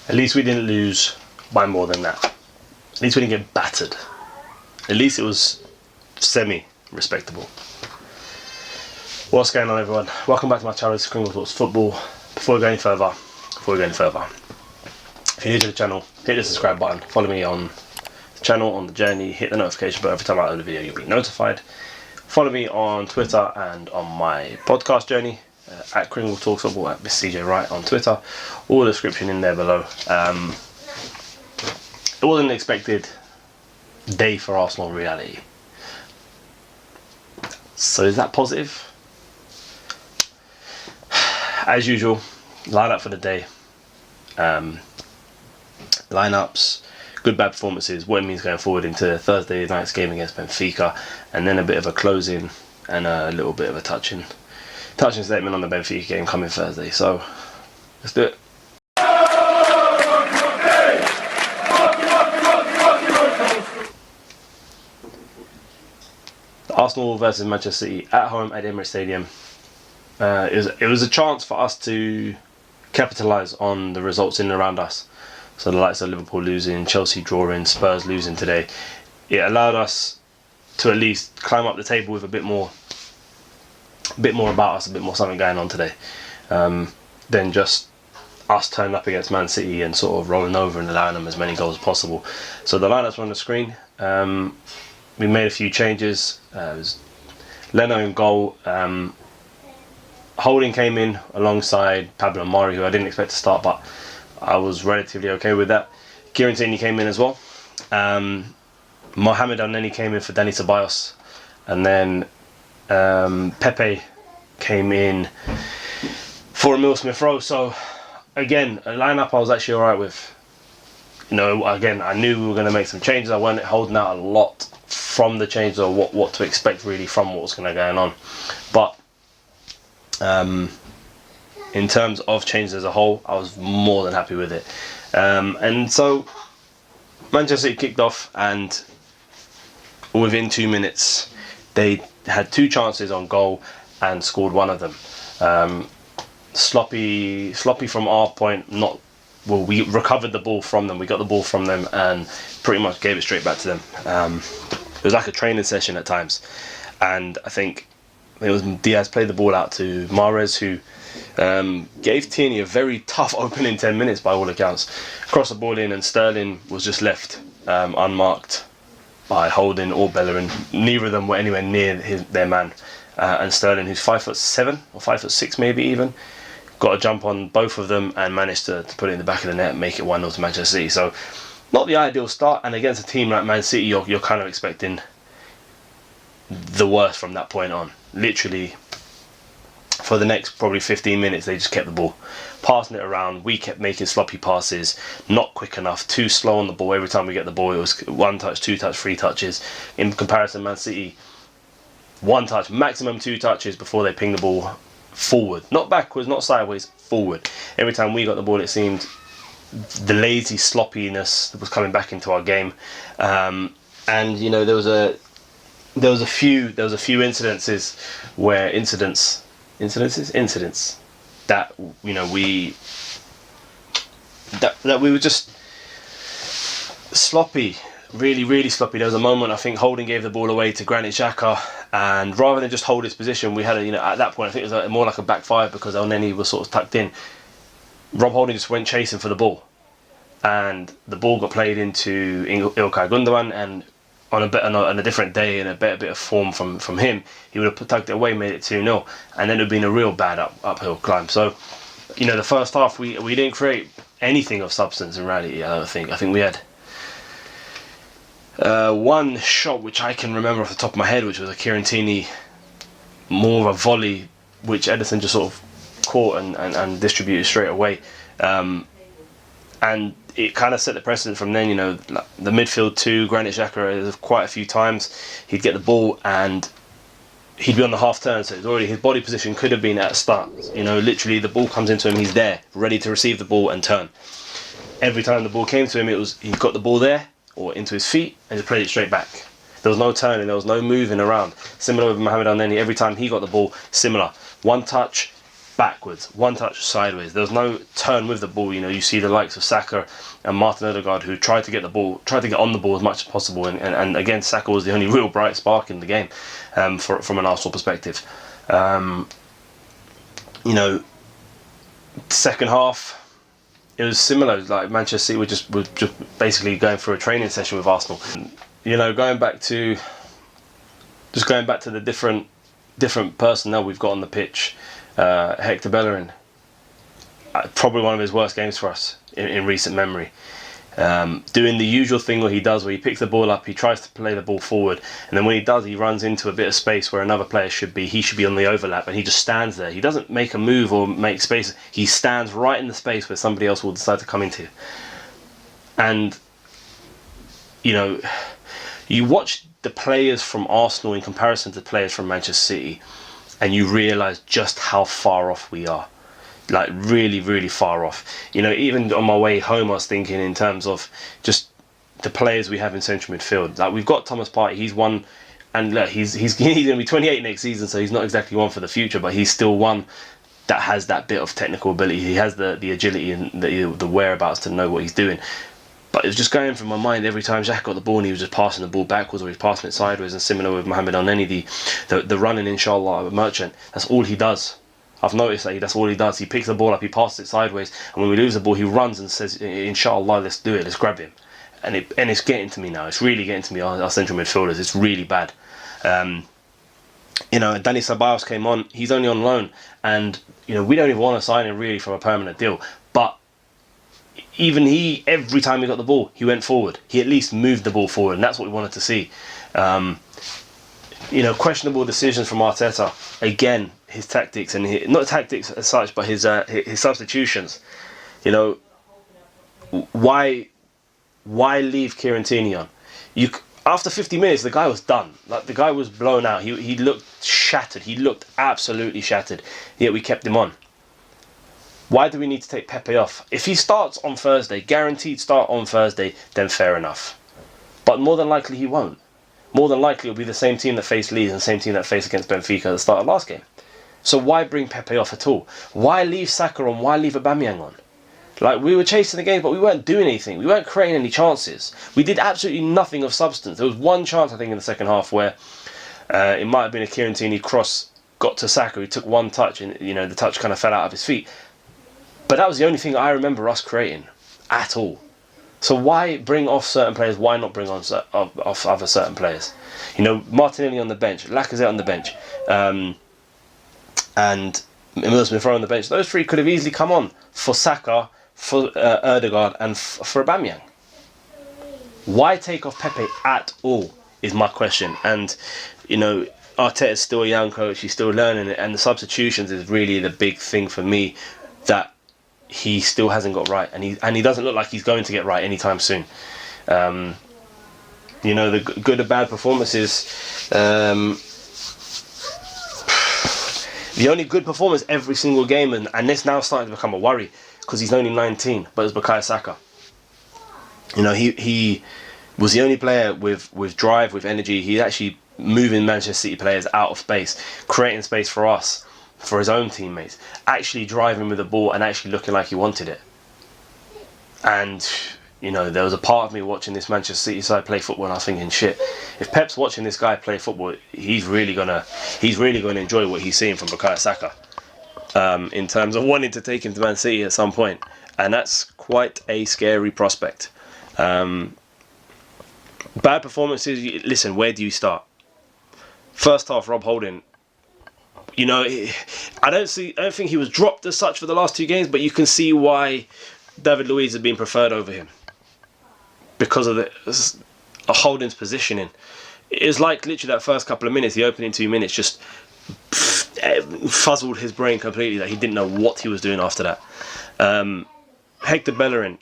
At least we didn't lose by more than that. At least we didn't get battered. At least it was semi-respectable. What's going on, everyone? Welcome back to my channel. It's Kringle Talks Football. Before we go any further, if you're new to the channel, hit the subscribe button. Follow me on the channel, on the journey. Hit the notification bell. Every time I upload a video, you'll be notified. Follow me on Twitter and on my podcast journey. At Kringle Talks Football, at Miss CJ Wright on Twitter. All the description in there below. It wasn't an expected day for Arsenal, reality. So is that positive? As usual, line-up for the day. Lineups, good bad performances, what it means going forward into Thursday night's game against Benfica, and then a bit of a closing and a little bit of a touching statement on the Benfica game coming Thursday. So let's do it. Arsenal versus Manchester City at home at Emirates Stadium. It was a chance for us to capitalise on the results in and around us. So the likes of Liverpool losing, Chelsea drawing, Spurs losing today. It allowed us to at least climb up the table with a bit more about us, a bit more something going on today, than just us turning up against Man City and sort of rolling over and allowing them as many goals as possible. So the lineups were on the screen. We made a few changes. It was Leno in goal. Holding came in alongside Pablo Mari, who I didn't expect to start, but I was relatively okay with that. Kieran Tierney came in as well. Mohamed Elneny came in for Dani Ceballos, and then Pepe came in for Emil Smith-Rowe. So again, a lineup I was actually alright with. You know, again, I knew we were going to make some changes. I wasn't holding out a lot from the changes or what to expect really from what was going to go on. But in terms of changes as a whole, I was more than happy with it. And so Manchester City kicked off, and within 2 minutes they had two chances on goal and scored one of them. Sloppy from our point. We recovered the ball from them. We got the ball from them and pretty much gave it straight back to them. It was like a training session at times, and I think it was Diaz played the ball out to Mahrez, who gave Tierney a very tough opening 10 minutes by all accounts. Crossed the ball in, and Sterling was just left unmarked by Holding or Bellerin. Neither of them were anywhere near their man. And Sterling, who's 5'7" or 5'6" maybe even, got a jump on both of them and managed to put it in the back of the net and make it 1-0 to Manchester City. So not the ideal start, and against a team like Man City, you're kind of expecting the worst from that point on. Literally, for the next probably 15 minutes, they just kept the ball, passing it around. We kept making sloppy passes, not quick enough, too slow on the ball. Every time we get the ball, it was 1 touch, 2 touch, 3 touches. In comparison, Man City, 1 touch, maximum 2 touches before they ping the ball forward. Not backwards, not sideways, forward. Every time we got the ball, it seemed the lazy sloppiness that was coming back into our game. And you know, there was a few incidents that, you know, we were just sloppy, really sloppy. There was a moment, I think Holding gave the ball away to Granit Xhaka, and rather than just hold his position, we had at that point I think it was more like a back five, because Elneny was sort of tucked in. Rob Holding just went chasing for the ball, and the ball got played into Ilkay Gundogan, and on a different day and a better bit of form from him, he would have tucked it away, made it 2-0, and then it would have been a real bad uphill climb. So, you know, the first half we didn't create anything of substance in reality. I think we had one shot which I can remember off the top of my head, which was a Kieran Tierney, more of a volley, which Ederson just sort of caught and distributed straight away. And it kind of set the precedent from then. You know, the midfield too, Granit Xhaka, quite a few times he'd get the ball and he'd be on the half turn, so it's already, his body position could have been at a start. You know, literally the ball comes into him, he's there, ready to receive the ball and turn. Every time the ball came to him, it was he got the ball there or into his feet and just played it straight back. There was no turning, there was no moving around. Similar with Mohamed Elneny, every time he got the ball, similar. One touch, backwards, one touch sideways. There was no turn with the ball. You know, you see the likes of Saka and Martin Odegaard who tried to get on the ball as much as possible. And again, Saka was the only real bright spark in the game from an Arsenal perspective. You know, second half, it was similar. Like Manchester City were just basically going through a training session with Arsenal. You know, going back to the different personnel we've got on the pitch. Hector Bellerin, probably one of his worst games for us in recent memory. Doing the usual thing where he does, where he picks the ball up, he tries to play the ball forward, and then when he does, he runs into a bit of space where another player should be. He should be on the overlap, and he just stands there. He doesn't make a move or make space. He stands right in the space where somebody else will decide to come into. And, you know, you watch the players from Arsenal in comparison to players from Manchester City, and you realise just how far off we are. Like, really, really far off. You know, even on my way home, I was thinking in terms of just the players we have in central midfield. Like, we've got Thomas Partey, he's one, and look, he's going to be 28 next season, so he's not exactly one for the future, but he's still one that has that bit of technical ability. He has the agility and the whereabouts to know what he's doing. But it was just going through my mind every time Jack got the ball and he was just passing the ball backwards or he was passing it sideways, and similar with Mohamed El-Neni, the running inshallah merchant. That's all he does. I've noticed that that's all he does. He picks the ball up, he passes it sideways, and when we lose the ball, he runs and says, inshallah, let's do it, let's grab him. And it's getting to me now. It's really getting to me, our central midfielders. It's really bad. You know, Dani Ceballos came on. He's only on loan, and you know, we don't even want to sign him really from a permanent deal. But even he, every time he got the ball, he went forward. He at least moved the ball forward, and that's what we wanted to see. You know, questionable decisions from Arteta. Again, his tactics, and not tactics as such, but his substitutions. You know, why leave Kieran Tierney on? After 50 minutes, the guy was done. Like, the guy was blown out. He looked shattered. He looked absolutely shattered. Yet we kept him on. Why do we need to take Pepe off? If he starts on Thursday, guaranteed start on Thursday, then fair enough. But more than likely he won't. More than likely it'll be the same team that faced Leeds and the same team that faced against Benfica at the start of last game. So why bring Pepe off at all? Why leave Saka on? Why leave Aubameyang on? Like, we were chasing the game, but we weren't doing anything. We weren't creating any chances. We did absolutely nothing of substance. There was one chance, I think, in the second half where it might have been a Kieran Tierney cross, got to Saka, he took one touch, and you know, the touch kind of fell out of his feet. But that was the only thing I remember us creating at all. So why bring off certain players? Why not bring on off other certain players? You know, Martinelli on the bench, Lacazette on the bench, and Emile Smith-Rowe on the bench. Those three could have easily come on for Saka, for Odegaard, and for Aubameyang. Why take off Pepe at all is my question. And you know, Arteta's still a young coach; he's still learning it, and the substitutions is really the big thing for me that he still hasn't got right, and he doesn't look like he's going to get right anytime soon. You know, the good and bad performances. The only good performance every single game, and this now starting to become a worry because he's only 19, but it's Bukayo Saka. You know, he was the only player with drive, with energy. He's actually moving Manchester City players out of space, creating space for us, for his own teammates, actually driving with the ball and actually looking like he wanted it. And you know, there was a part of me watching this Manchester City side play football, and I was thinking, shit, if Pep's watching this guy play football, he's really gonna enjoy what he's seeing from Bukayo Saka, in terms of wanting to take him to Man City at some point, and that's quite a scary prospect. Bad performances. Listen, where do you start? First half, Rob Holding. You know, I don't think he was dropped as such for the last two games, but you can see why David Luiz had been preferred over him because of Holding's positioning. It was like literally that first couple of minutes, the opening 2 minutes, just fuzzled his brain completely, that he didn't know what he was doing after that. Hector Bellerin.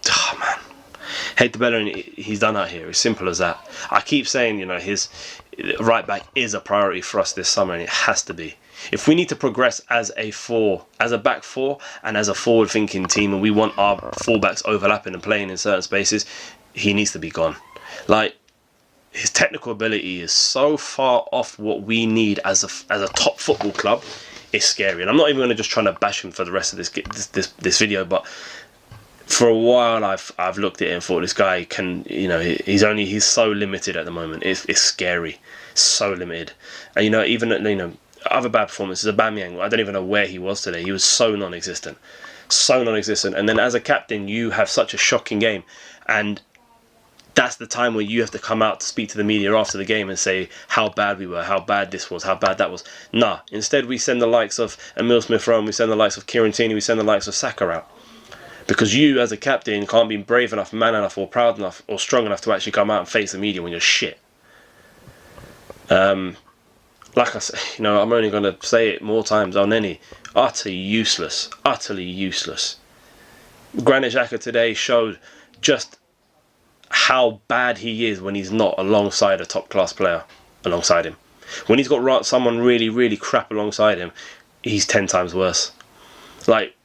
Oh man. Hector Bellerin, he's done out here. As simple as that. I keep saying, you know, his right back is a priority for us this summer, and it has to be. If we need to progress as a back four, and as a forward-thinking team, and we want our fullbacks overlapping and playing in certain spaces, he needs to be gone. Like, his technical ability is so far off what we need as a top football club. it's scary. And I'm not even going to just try to bash him for the rest of this video, but for a while I've looked at it and thought this guy can, he's so limited at the moment. It's scary, so limited. And even other bad performances, Aubameyang, I don't even know where he was today. He was so non-existent. And then as a captain, you have such a shocking game, and that's the time where you have to come out to speak to the media after the game and say how bad we were, how bad this was, how bad that was. Nah, instead we send the likes of Emile Smith-Rowe, we send the likes of Kieran Tierney, we send the likes of Saka out. Because you as a captain can't be brave enough, man enough, or proud enough, or strong enough to actually come out and face the media when you're shit. Like I said, I'm only going to say it more times than any. Utterly useless. Granit Xhaka today showed just how bad he is when he's not alongside a top class player alongside him. When he's got someone really, really crap alongside him, he's 10 times worse. Like,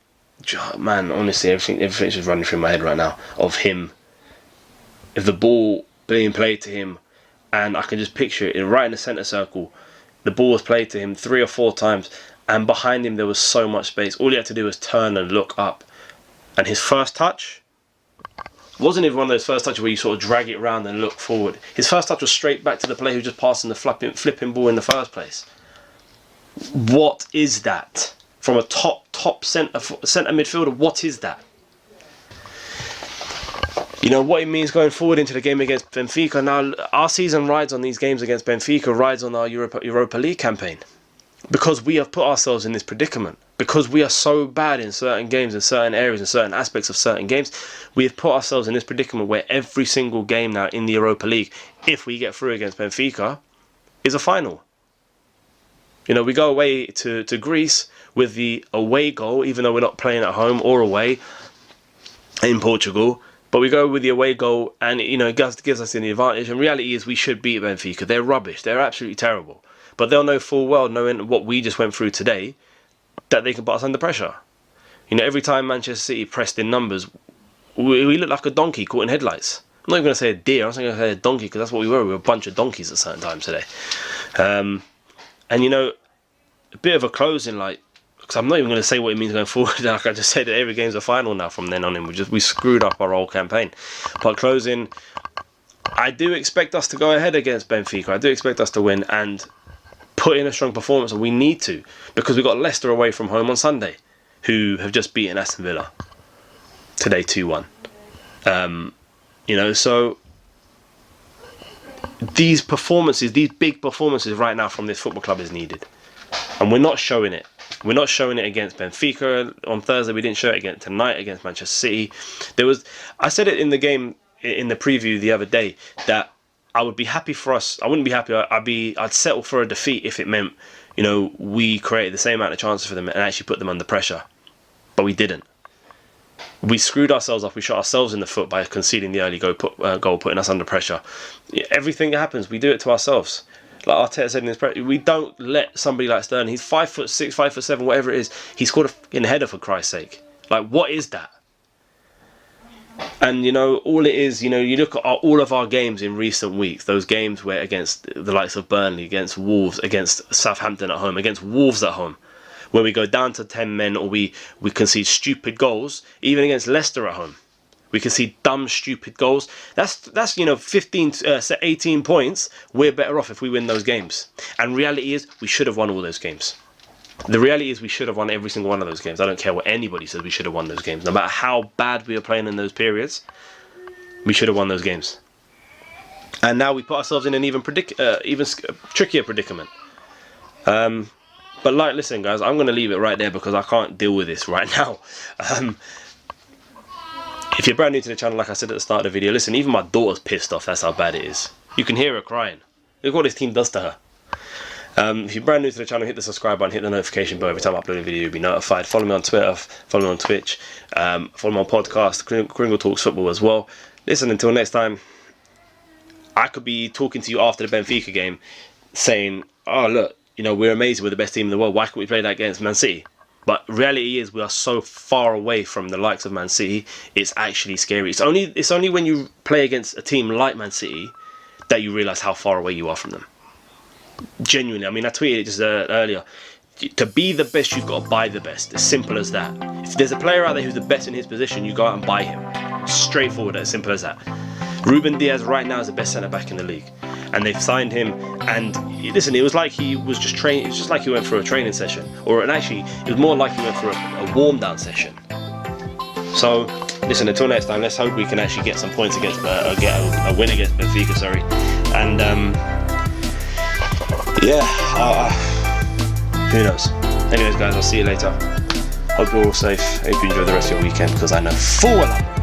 man, honestly, everything's just running through my head right now of him. If the ball being played to him, and I can just picture it right in the centre circle, the ball was played to him 3 or 4 times, and behind him there was so much space. All he had to do was turn and look up. And his first touch wasn't even one of those first touches where you sort of drag it around and look forward. His first touch was straight back to the player who just passed in the flipping ball in the first place. What is that? From a top centre midfielder, what is that? What it means going forward into the game against Benfica. Now, our season rides on these games against Benfica, rides on our Europa League campaign. Because we have put ourselves in this predicament. Because we are so bad in certain games, in certain areas, in certain aspects of certain games, we have put ourselves in this predicament where every single game now in the Europa League, if we get through against Benfica, is a final. We go away to Greece with the away goal, even though we're not playing at home or away in Portugal. But we go with the away goal, and it gives us the advantage. And reality is we should beat Benfica. They're rubbish. They're absolutely terrible. But they'll know full well, knowing what we just went through today, that they can put us under pressure. Every time Manchester City pressed in numbers, we look like a donkey caught in headlights. I'm not even going to say a deer. I'm not going to say a donkey, because that's what we were. We were a bunch of donkeys at certain times today. And a bit of a closing, because I'm not even going to say what it means going forward. Like I just said, that every game's a final now from then on in. We screwed up our whole campaign. But closing, I do expect us to go ahead against Benfica. I do expect us to win and put in a strong performance, and we need to, because we've got Leicester away from home on Sunday, who have just beaten Aston Villa today 2-1. So these performances, these big performances right now from this football club is needed. And we're not showing it. We're not showing it against Benfica on Thursday. We didn't show it tonight against Manchester City. I said it in the game, in the preview the other day, that I would be happy for us. I wouldn't be happy. I'd settle for a defeat if it meant, we created the same amount of chances for them and actually put them under pressure. But we didn't. We screwed ourselves up. We shot ourselves in the foot by conceding the early goal, putting us under pressure. Everything that happens, we do it to ourselves. Like Arteta said in his press, we don't let somebody like Sterling, he's 5'6", 5'7", whatever it is, he scored a fucking header for Christ's sake. Like, what is that? And all it is, you look at all of our games in recent weeks, those games where against the likes of Burnley, against Wolves, against Southampton at home, against Wolves at home, where we go down to 10 men, or we concede stupid goals, even against Leicester at home. We concede dumb, stupid goals. That's 15, 18 points. We're better off if we win those games. And reality is, we should have won all those games. The reality is, we should have won every single one of those games. I don't care what anybody says, we should have won those games. No matter how bad we were playing in those periods, we should have won those games. And now we put ourselves in an even trickier predicament. But listen, guys, I'm going to leave it right there because I can't deal with this right now. If you're brand new to the channel, like I said at the start of the video, listen, even my daughter's pissed off. That's how bad it is. You can hear her crying. Look what this team does to her. If you're brand new to the channel, hit the subscribe button, hit the notification bell. Every time I upload a video, you'll be notified. Follow me on Twitter, follow me on Twitch, follow me on podcast, Kringle Talks Football as well. Listen, until next time, I could be talking to you after the Benfica game saying, oh, look, we're amazing, we're the best team in the world. Why can't we play that against Man City? But reality is, we are so far away from the likes of Man City, it's actually scary. It's only when you play against a team like Man City that you realise how far away you are from them. Genuinely, I tweeted it just earlier. To be the best, you've got to buy the best. As simple as that. If there's a player out there who's the best in his position, you go out and buy him. Straightforward, as simple as that. Ruben Diaz right now is the best centre-back in the league. And they've signed him, and listen, it was like he was just training. It was just like he went through a training session, actually, it was more like he went through a warm-down session. So, listen, until next time, let's hope we can actually get some points against, get a win against Benfica, sorry. And who knows? Anyways, guys, I'll see you later. Hope you're all safe. Hope you enjoy the rest of your weekend, because I know full well